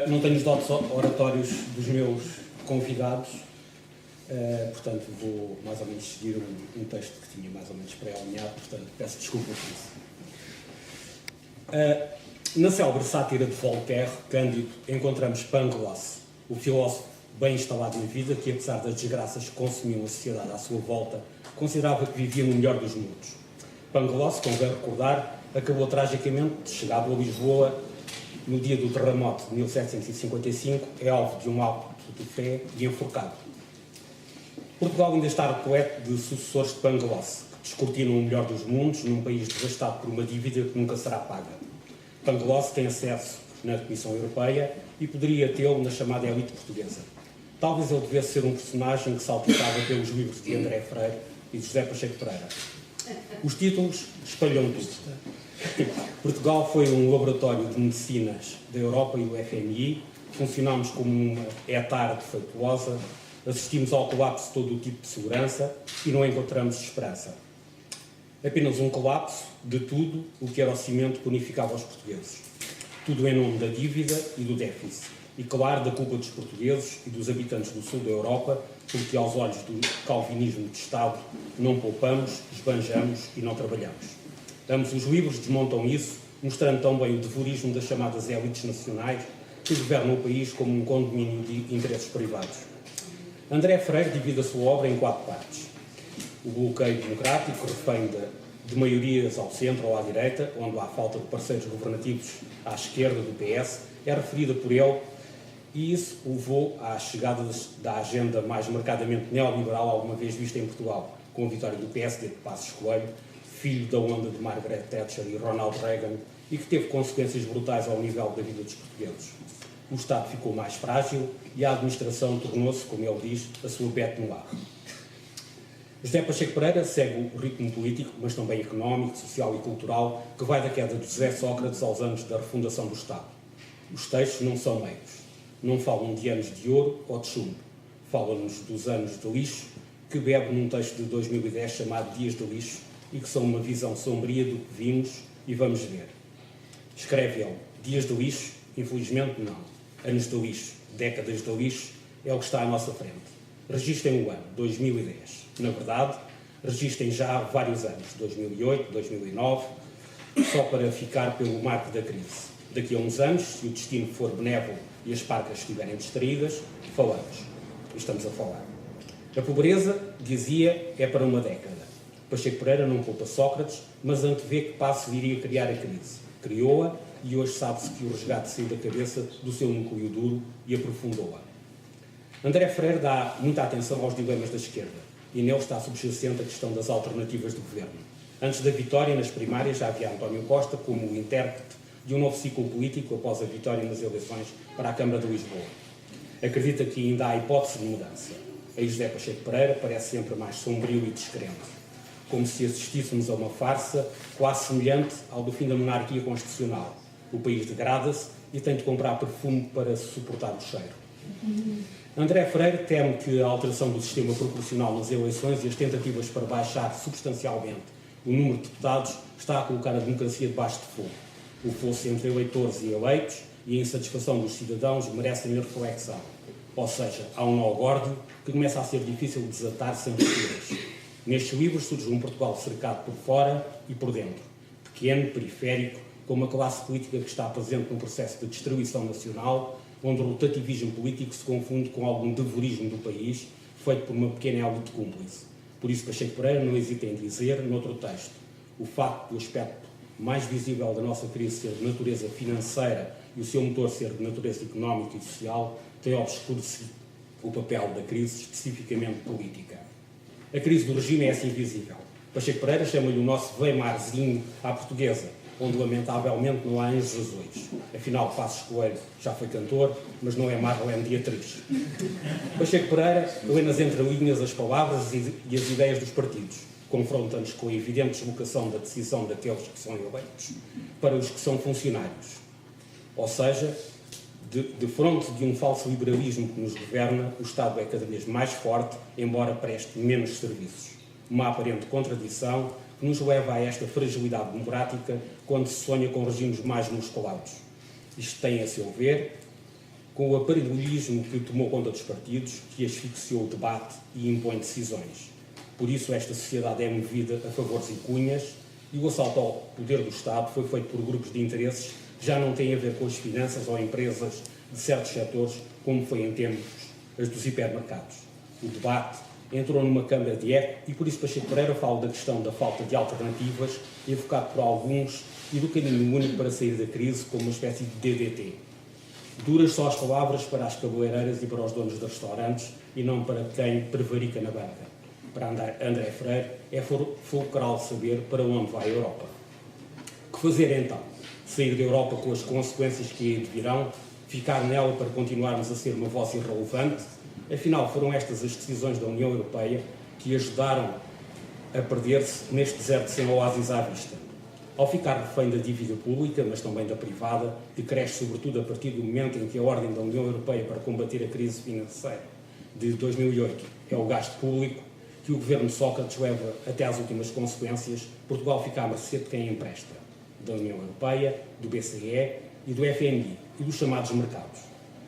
Não tenho os dotes oratórios dos meus convidados, portanto vou mais ou menos seguir um texto que tinha mais ou menos pré-alinhado, portanto peço desculpa por isso. Na célebre sátira de Voltaire, Cândido, encontramos Pangloss, o filósofo bem instalado na vida que, apesar das desgraças que consumiam a sociedade à sua volta, considerava que vivia no melhor dos mundos. Pangloss, convém recordar, acabou tragicamente, chegado a Lisboa, no dia do terremoto de 1755, é alvo de um auto de fé e enforcado. Portugal ainda está repleto de sucessores de Pangloss, que descortinam o melhor dos mundos num país devastado por uma dívida que nunca será paga. Pangloss tem acesso na Comissão Europeia e poderia tê-lo na chamada elite portuguesa. Talvez ele devesse ser um personagem que saltitava pelos livros de André Freire e de José Pacheco Pereira. Os títulos espalham tudo. Portugal foi um laboratório de medicinas da Europa e do FMI, funcionámos como uma etar defeituosa, assistimos ao colapso de todo o tipo de segurança e não encontramos esperança. Apenas um colapso de tudo o que era o cimento que unificava os portugueses. Tudo em nome da dívida e do déficit. E, claro, da culpa dos portugueses e dos habitantes do sul da Europa, porque, aos olhos do calvinismo de Estado, não poupamos, esbanjamos e não trabalhamos. Ambos os livros desmontam isso, mostrando tão bem o devorismo das chamadas élites nacionais que governam o país como um condomínio de interesses privados. André Freire divide a sua obra em 4 partes. O bloqueio democrático, refém de maiorias ao centro ou à direita, onde há falta de parceiros governativos à esquerda do PS, é referida por ele, e isso levou à chegada da agenda mais marcadamente neoliberal alguma vez vista em Portugal, com a vitória do PSD de Passos Coelho, filho da onda de Margaret Thatcher e Ronald Reagan, e que teve consequências brutais ao nível da vida dos portugueses. O Estado ficou mais frágil e a administração tornou-se, como ele diz, a sua bête noire. José Pacheco Pereira segue o ritmo político, mas também económico, social e cultural, que vai da queda de José Sócrates aos anos da refundação do Estado. Os textos não são meios. Não falam de anos de ouro ou de chumbo. Falam-nos dos anos de lixo, que bebe num texto de 2010 chamado Dias de Lixo, e que são uma visão sombria do que vimos e vamos ver. Escreve ele, dias de lixo, infelizmente não. Anos de lixo, décadas de lixo, é o que está à nossa frente. Registrem o ano, 2010. Na verdade, registrem já há vários anos, 2008, 2009, só para ficar pelo marco da crise. Daqui a uns anos, se o destino for benévolo e as parcas estiverem distraídas, falamos. E estamos a falar. A pobreza, dizia, é para uma década. Pacheco Pereira não culpa Sócrates, mas antevê que passo iria criar a crise. Criou-a e hoje sabe-se que o resgate saiu da cabeça do seu núcleo duro e aprofundou-a. André Freire dá muita atenção aos dilemas da esquerda e nele está subjacente a questão das alternativas do governo. Antes da vitória nas primárias já havia António Costa como o intérprete de um novo ciclo político após a vitória nas eleições para a Câmara de Lisboa. Acredita que ainda há hipótese de mudança. A José Pacheco Pereira parece sempre mais sombrio e descrente, como se assistíssemos a uma farsa quase semelhante ao do fim da monarquia constitucional. O país degrada-se e tem de comprar perfume para suportar o cheiro. André Freire teme que a alteração do sistema proporcional nas eleições e as tentativas para baixar substancialmente o número de deputados está a colocar a democracia debaixo de fogo. O fosso entre eleitores e eleitos e a insatisfação dos cidadãos merecem reflexão. Ou seja, há um nó górdio que começa a ser difícil de desatar sem rupturas. Nestes livros surge um Portugal cercado por fora e por dentro, pequeno, periférico, com uma classe política que está presente num processo de destruição nacional, onde o rotativismo político se confunde com algum devorismo do país, feito por uma pequena elite cúmplice. Por isso, Pacheco Pereira não hesita em dizer, noutro texto, o facto do aspecto mais visível da nossa crise ser de natureza financeira e o seu motor ser de natureza económica e social, tem obscurecido o papel da crise especificamente política. A crise do regime é assim visível. Pacheco Pereira chama-lhe o nosso Weimarzinho à portuguesa, onde lamentavelmente não há anjos azuis. Afinal, Passos Coelho já foi cantor, mas não é Marlene de atriz. Pacheco Pereira lê nas entrelinhas as palavras e as ideias dos partidos, confronta-nos com a evidente deslocação da decisão daqueles que são eleitos para os que são funcionários. Ou seja, de fronte de um falso liberalismo que nos governa, o Estado é cada vez mais forte, embora preste menos serviços. Uma aparente contradição que nos leva a esta fragilidade democrática quando se sonha com regimes mais musculados. Isto tem, a seu ver, com o aparelholismo que tomou conta dos partidos, que asfixiou o debate e impõe decisões. Por isso, esta sociedade é movida a favores e cunhas, e o assalto ao poder do Estado foi feito por grupos de interesses que já não têm a ver com as finanças ou empresas de certos setores, como foi em tempos as dos hipermercados. O debate entrou numa câmara de eco e por isso Pacheco Pereira fala da questão da falta de alternativas, evocado por alguns, e do caminho único para sair da crise como uma espécie de DDT. Duras só as palavras para as cabeleireiras e para os donos de restaurantes e não para quem prevarica na banca. Para André Freire, é fulcral saber para onde vai a Europa. Que fazer então? Sair da Europa com as consequências que aí virão? Ficar nela para continuarmos a ser uma voz irrelevante? Afinal, foram estas as decisões da União Europeia que ajudaram a perder-se neste deserto sem oásis à vista. Ao ficar refém da dívida pública, mas também da privada, que cresce sobretudo a partir do momento em que a ordem da União Europeia para combater a crise financeira de 2008 é o gasto público, que o governo Sócrates leva até às últimas consequências, Portugal fica à mercê de quem empresta, da União Europeia, do BCE e do FMI e dos chamados mercados.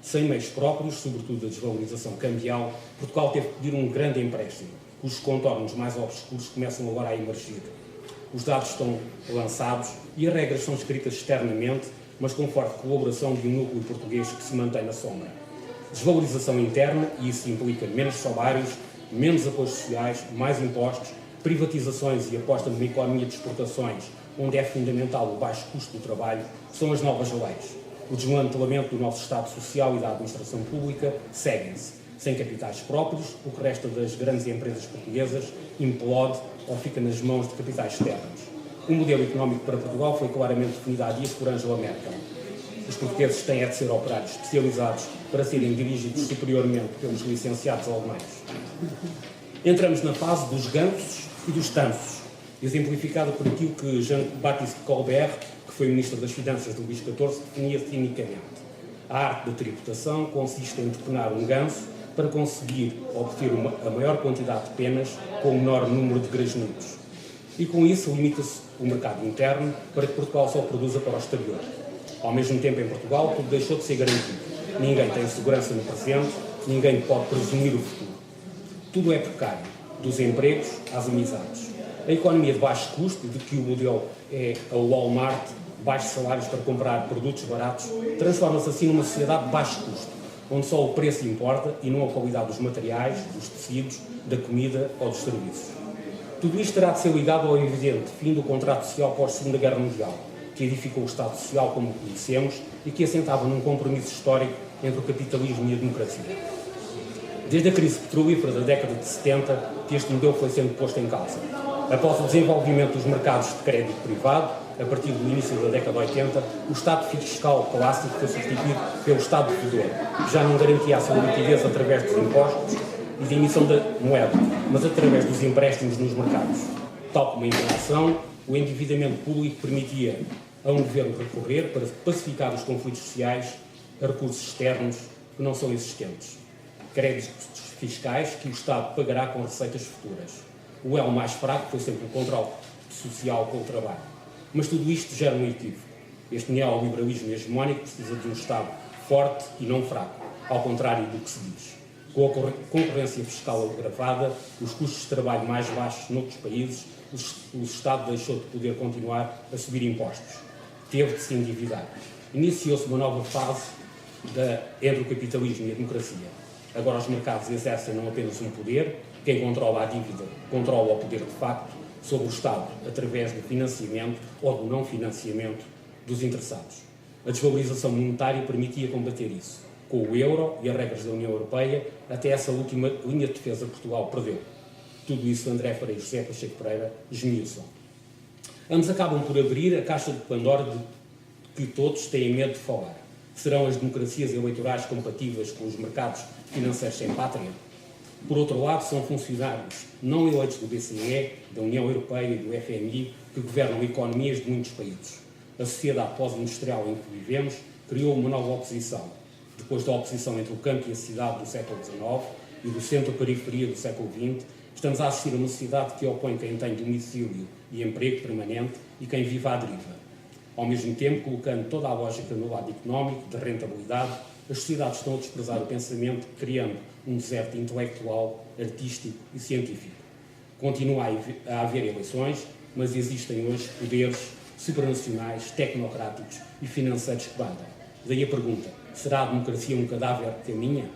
Sem meios próprios, sobretudo a desvalorização cambial, Portugal teve que pedir um grande empréstimo, cujos contornos mais obscuros começam agora a emergir. Os dados estão lançados e as regras são escritas externamente, mas com forte colaboração de um núcleo português que se mantém na sombra. Desvalorização interna, e isso implica menos salários, menos apoios sociais, mais impostos, privatizações e aposta numa economia de exportações, onde é fundamental o baixo custo do trabalho, são as novas leis. O desmantelamento do nosso Estado Social e da administração pública seguem-se. Sem capitais próprios, o que resta das grandes empresas portuguesas implode ou fica nas mãos de capitais externos. O modelo económico para Portugal foi claramente definido há dias por Angela Merkel. Os portugueses têm de ser operários especializados para serem dirigidos superiormente pelos licenciados alemães. Entramos na fase dos gansos e dos tansos, exemplificada por aquilo que Jean-Baptiste Colbert, que foi Ministro das Finanças de Luís XIV, definia cinicamente. A arte da tributação consiste em depenar um ganso para conseguir obter a maior quantidade de penas com o menor número de grasnudos. E com isso limita-se o mercado interno para que Portugal só produza para o exterior. Ao mesmo tempo, em Portugal, tudo deixou de ser garantido. Ninguém tem segurança no presente, ninguém pode presumir o futuro. Tudo é precário, dos empregos às amizades. A economia de baixo custo, de que o modelo é a Walmart, baixos salários para comprar produtos baratos, transforma-se assim numa sociedade de baixo custo, onde só o preço importa e não a qualidade dos materiais, dos tecidos, da comida ou dos serviços. Tudo isto terá de ser ligado ao evidente fim do contrato social pós-Segunda Guerra Mundial, que edificou o Estado Social como o conhecemos e que assentava num compromisso histórico entre o capitalismo e a democracia. Desde a crise petrolífera da década de 70, que este modelo foi sendo posto em causa. Após o desenvolvimento dos mercados de crédito privado, a partir do início da década de 80, o Estado fiscal clássico foi substituído pelo Estado devedor, que já não garantia a sua liquidez através dos impostos e da emissão da moeda, mas através dos empréstimos nos mercados. Tal como a inflação, o endividamento público permitia a um governo recorrer, para pacificar os conflitos sociais, a recursos externos que não são existentes. Créditos fiscais que o Estado pagará com receitas futuras. O elo mais fraco foi sempre o controle social com o trabalho. Mas tudo isto gera um equívoco. Este neoliberalismo hegemónico precisa de um Estado forte e não fraco, ao contrário do que se diz. Com a concorrência fiscal agravada, os custos de trabalho mais baixos noutros países, o Estado deixou de poder continuar a subir impostos. Teve de se endividar. Iniciou-se uma nova fase entre o capitalismo e a democracia. Agora os mercados exercem não apenas um poder, quem controla a dívida controla o poder de facto sobre o Estado, através do financiamento ou do não financiamento dos interessados. A desvalorização monetária permitia combater isso. Com o euro e as regras da União Europeia, até essa última linha de defesa que Portugal perdeu. Tudo isso André Freire e José Pacheco Pereira esmiuçam. Ambos acabam por abrir a caixa de Pandora de que todos têm medo de falar. Serão as democracias eleitorais compatíveis com os mercados financeiros sem pátria? Por outro lado, são funcionários não eleitos do BCE, da União Europeia e do FMI que governam economias de muitos países. A sociedade pós-industrial em que vivemos criou uma nova oposição. Depois da oposição entre o campo e a cidade do século XIX e do centro-periferia do século XX, estamos a assistir a uma sociedade que opõe quem tem domicílio e emprego permanente e quem vive à deriva. Ao mesmo tempo, colocando toda a lógica no lado económico, de rentabilidade, as sociedades estão a desprezar o pensamento, criando um deserto intelectual, artístico e científico. Continua a haver eleições, mas existem hoje poderes supranacionais, tecnocráticos e financeiros que mandam. Daí a pergunta: será a democracia um cadáver que caminha?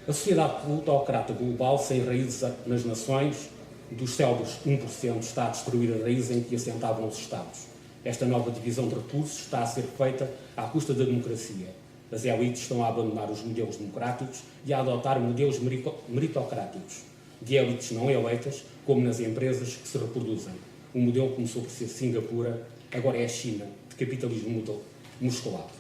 A sociedade plutocrata global, sem raízes nas nações, dos célebres 1%, está a destruir a raiz em que assentavam os Estados. Esta nova divisão de recursos está a ser feita à custa da democracia. As elites estão a abandonar os modelos democráticos e a adotar modelos meritocráticos, de elites não eleitas, como nas empresas que se reproduzem. O modelo começou por ser Singapura, agora é a China, de capitalismo musculado.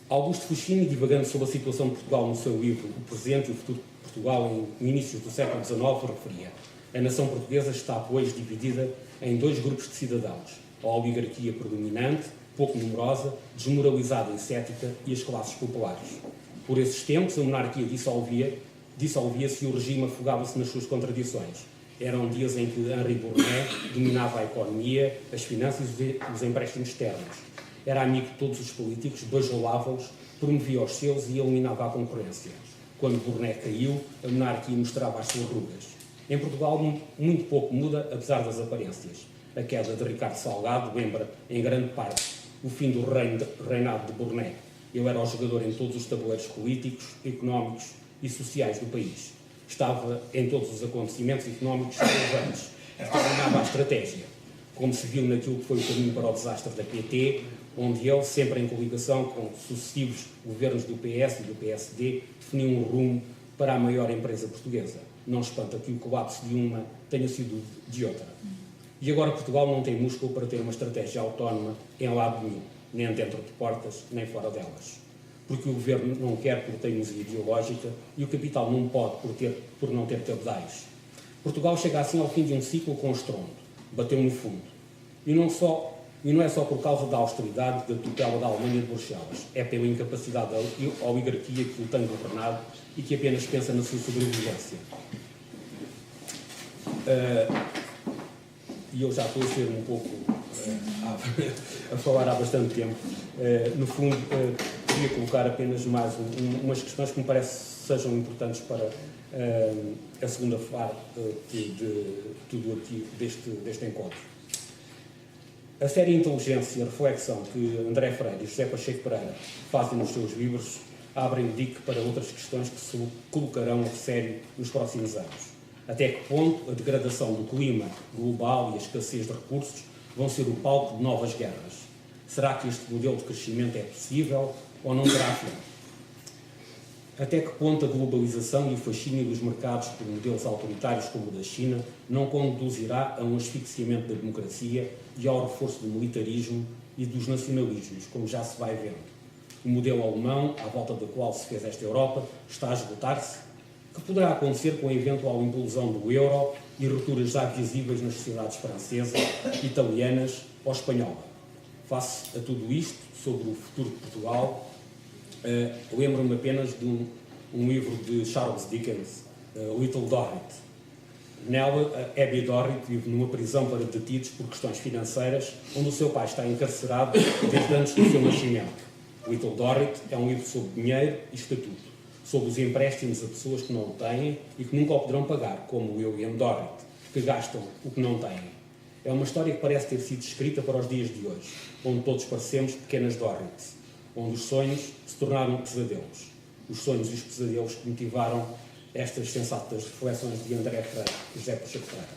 Augusto Fuscini, divagando sobre a situação de Portugal no seu livro O Presente e o Futuro de Portugal em inícios do século XIX, referia: a nação portuguesa está, pois, dividida em dois grupos de cidadãos: a oligarquia predominante, pouco numerosa, desmoralizada e cética, e as classes populares. Por esses tempos, a monarquia dissolvia-se e o regime afogava-se nas suas contradições. Eram dias em que Henri Bournet dominava a economia, as finanças e os empréstimos externos. Era amigo de todos os políticos, bajulava-os, promovia os seus e eliminava a concorrência. Quando Bournet caiu, a monarquia mostrava as suas rugas. Em Portugal, muito pouco muda, apesar das aparências. A queda de Ricardo Salgado lembra, em grande parte, o fim do reinado de Bournet. Ele era o jogador em todos os tabuleiros políticos, económicos e sociais do país. Estava em todos os acontecimentos económicos relevantes e determinava a estratégia, como se viu naquilo que foi o caminho para o desastre da PT, onde ele, sempre em coligação com sucessivos governos do PS e do PSD, definiu um rumo para a maior empresa portuguesa. Não espanta que o colapso de uma tenha sido de outra. E agora Portugal não tem músculo para ter uma estratégia autónoma em lado nenhum, nem dentro de portas, nem fora delas. Porque o governo não quer por teimosia ideológica e o capital não pode por não ter cabedais. Portugal chega assim ao fim de um ciclo com estrondo. Bateu no fundo. E não é só por causa da austeridade da tutela da Alemanha de Bruxelas. É pela incapacidade da oligarquia que o tem governado e que apenas pensa na sua sobrevivência. E eu já estou a ser um pouco a falar há bastante tempo. No fundo, queria colocar apenas mais umas questões que me parece sejam importantes para a segunda parte de tudo aqui deste encontro. A séria inteligência e a reflexão que André Freire e José Pacheco Pereira fazem nos seus livros abrem o dique para outras questões que se colocarão a sério nos próximos anos. Até que ponto a degradação do clima global e a escassez de recursos vão ser o palco de novas guerras? Será que este modelo de crescimento é possível ou não terá fim? Até que ponto a globalização e o fascínio dos mercados por modelos autoritários como o da China não conduzirá a um asfixiamento da democracia e ao reforço do militarismo e dos nacionalismos, como já se vai vendo? O modelo alemão, à volta do qual se fez esta Europa, está a esgotar-se? Que poderá acontecer com a eventual implosão do euro e rupturas já visíveis nas sociedades francesas, italianas ou espanhola? Face a tudo isto, sobre o futuro de Portugal, lembro-me apenas de um livro de Charles Dickens, Little Dorrit. Nela, Abby Dorrit vive numa prisão para detidos por questões financeiras, onde o seu pai está encarcerado desde antes do seu nascimento. Little Dorrit é um livro sobre dinheiro e estatuto, sobre os empréstimos a pessoas que não o têm e que nunca o poderão pagar, como William Dorrit, que gastam o que não têm. É uma história que parece ter sido escrita para os dias de hoje, onde todos parecemos pequenas Dorrits, onde os sonhos se tornaram pesadelos. Os sonhos e os pesadelos que motivaram estas sensatas reflexões de André Freire e José Pacheco Pereira.